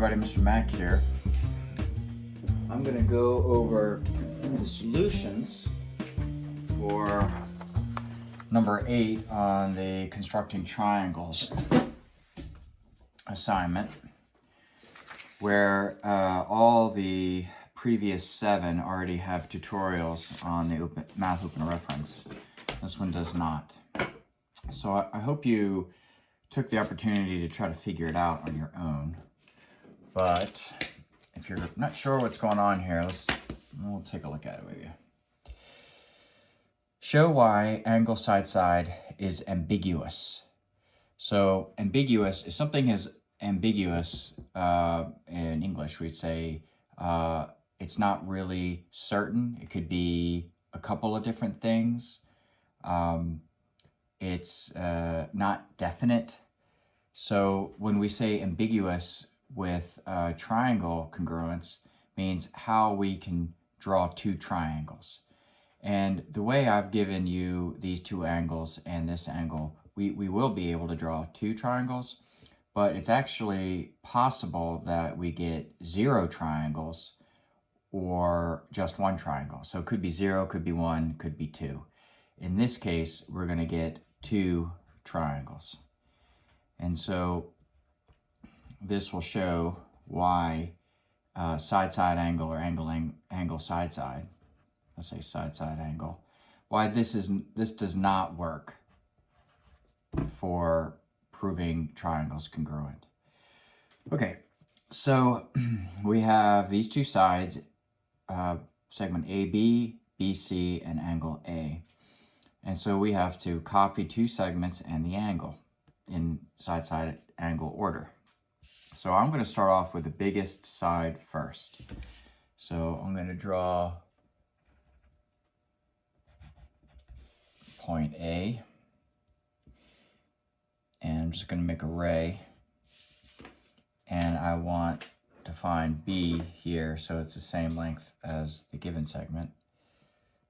everybody, Mr. Mack here. I'm going to go over the solutions for number 8 on the constructing triangles assignment, where all the previous 7 already have tutorials on the Math Open Reference. This one does not. So I hope you took the opportunity to try to figure it out on your own. But if you're not sure what's going on here, we'll take a look at it with you. Show why angle side-side is ambiguous. So ambiguous, if something is ambiguous in English, we'd say it's not really certain. It could be a couple of different things. It's not definite. So when we say ambiguous with triangle congruence, means how we can draw 2 triangles. And the way I've given you these 2 angles and this angle, we will be able to draw 2 triangles, but it's actually possible that we get 0 triangles or just 1 triangle. So it could be 0, could be 1, could be 2. In this case, we're going to get 2 triangles. And so this will show why side-side angle or angle side-side, let's say side-side angle, why this does not work for proving triangles congruent. Okay, so we have these 2 sides, segment AB, BC, and angle A. And so we have to copy 2 segments and the angle in side-side angle order. So I'm going to start off with the biggest side first. So I'm going to draw point A, and I'm just going to make a ray, and I want to find B here so it's the same length as the given segment.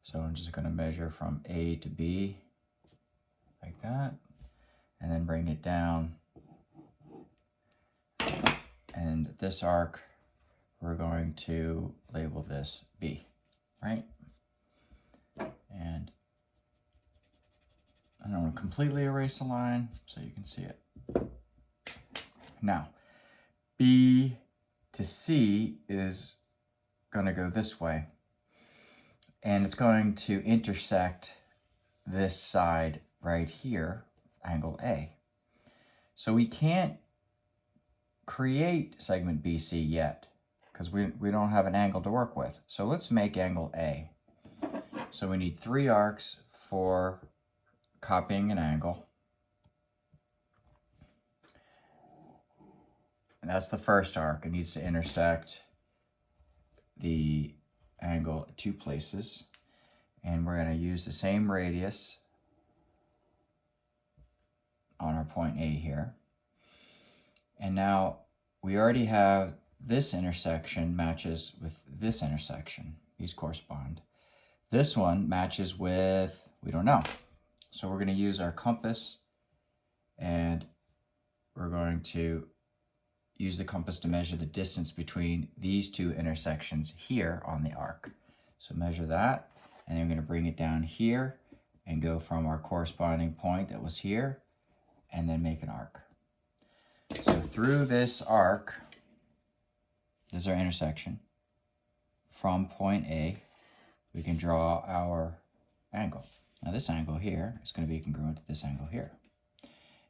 So I'm just going to measure from A to B like that, and then bring it down. And this arc, we're going to label this B, right? And I don't want to completely erase the line so you can see it. Now, B to C is going to go this way, and it's going to intersect this side right here, angle A. So we can't create segment BC yet because we don't have an angle to work with. So let's make angle A. So we need 3 arcs for copying an angle. And that's the first arc. It needs to intersect the angle at 2 places. And we're going to use the same radius on our point A here. And now we already have this intersection matches with this intersection. These correspond. This one matches with, we don't know. So we're going to use our compass, and we're going to use the compass to measure the distance between these 2 intersections here on the arc. So measure that, and then I'm going to bring it down here and go from our corresponding point that was here, and then make an arc. So through this arc, this is our intersection. From point A, we can draw our angle. Now this angle here is going to be congruent to this angle here.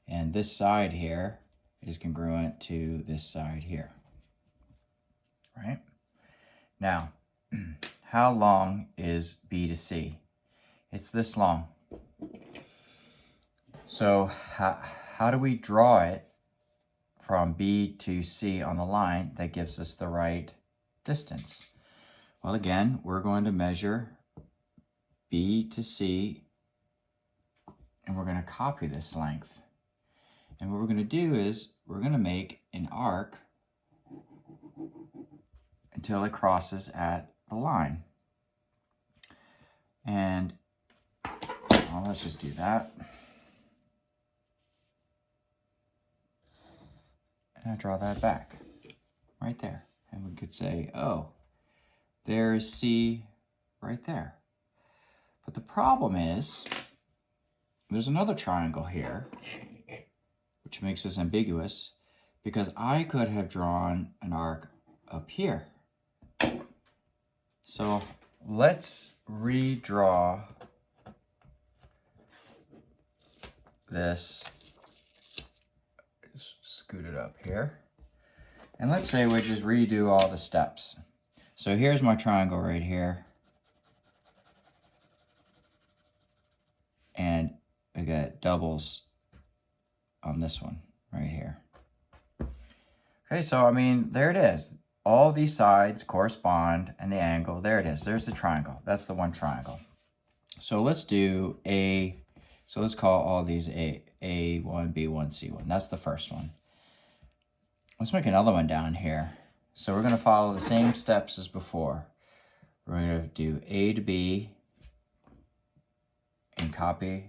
And this side here is congruent to this side here. Right? Now, how long is B to C? It's this long. So how do we draw it from B to C on the line that gives us the right distance? Well, again, we're going to measure B to C, and we're going to copy this length. And what we're going to do is we're going to make an arc until it crosses at the line. And well, let's just do that. And I draw that back, right there. And we could say, oh, there's C right there. But the problem is, there's another triangle here, which makes this ambiguous, because I could have drawn an arc up here. So let's redraw this. Just scoot it up here. And let's say we just redo all the steps. So here's my triangle right here. And I got doubles on this one right here. Okay, so I mean, there it is. All these sides correspond and the angle, there it is. There's the triangle. That's the one triangle. So let's do so let's call all these A1, B1, C1. That's the first one. Let's make another one down here. So we're going to follow the same steps as before. We're going to do A to B and copy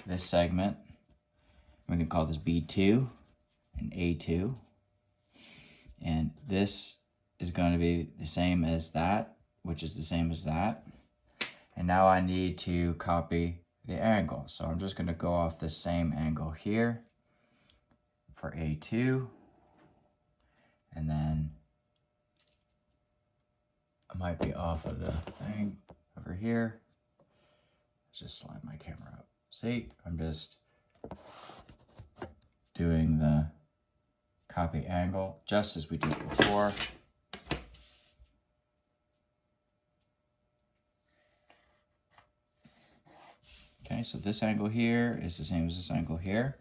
this segment. We can call this B2 and A2. And this is going to be the same as that, which is the same as that. And now I need to copy the angle. So I'm just going to go off the same angle here for A2. And then I might be off of the thing over here. Let's just slide my camera up. See, I'm just doing the copy angle just as we did before. Okay, so this angle here is the same as this angle here.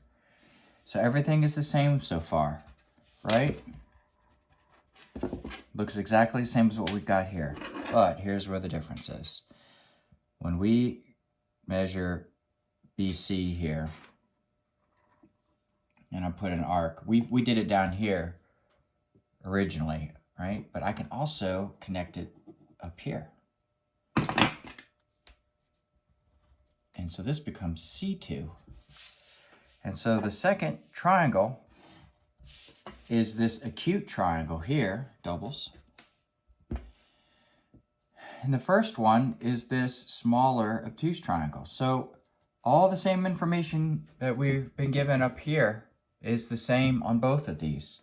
So everything is the same so far, right? Looks exactly the same as what we've got here. But here's where the difference is. When we measure BC here, and I put an arc, we did it down here originally, right? But I can also connect it up here. And so this becomes C2. And so the second triangle is this acute triangle here, doubles. And the first one is this smaller obtuse triangle. So all the same information that we've been given up here is the same on both of these.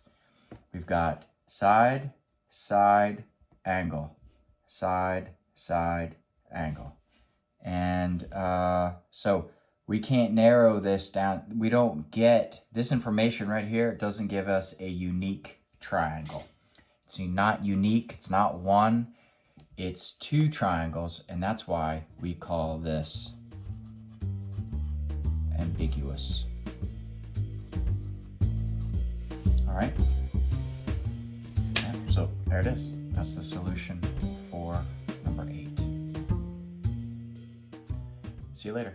We've got side, side, angle, side, side, angle. And so we can't narrow this down. We don't get this information right here. It doesn't give us a unique triangle. It's not unique. It's not one. It's two triangles. And that's why we call this ambiguous. All right. Yeah, so there it is. That's the solution for number 8. See you later.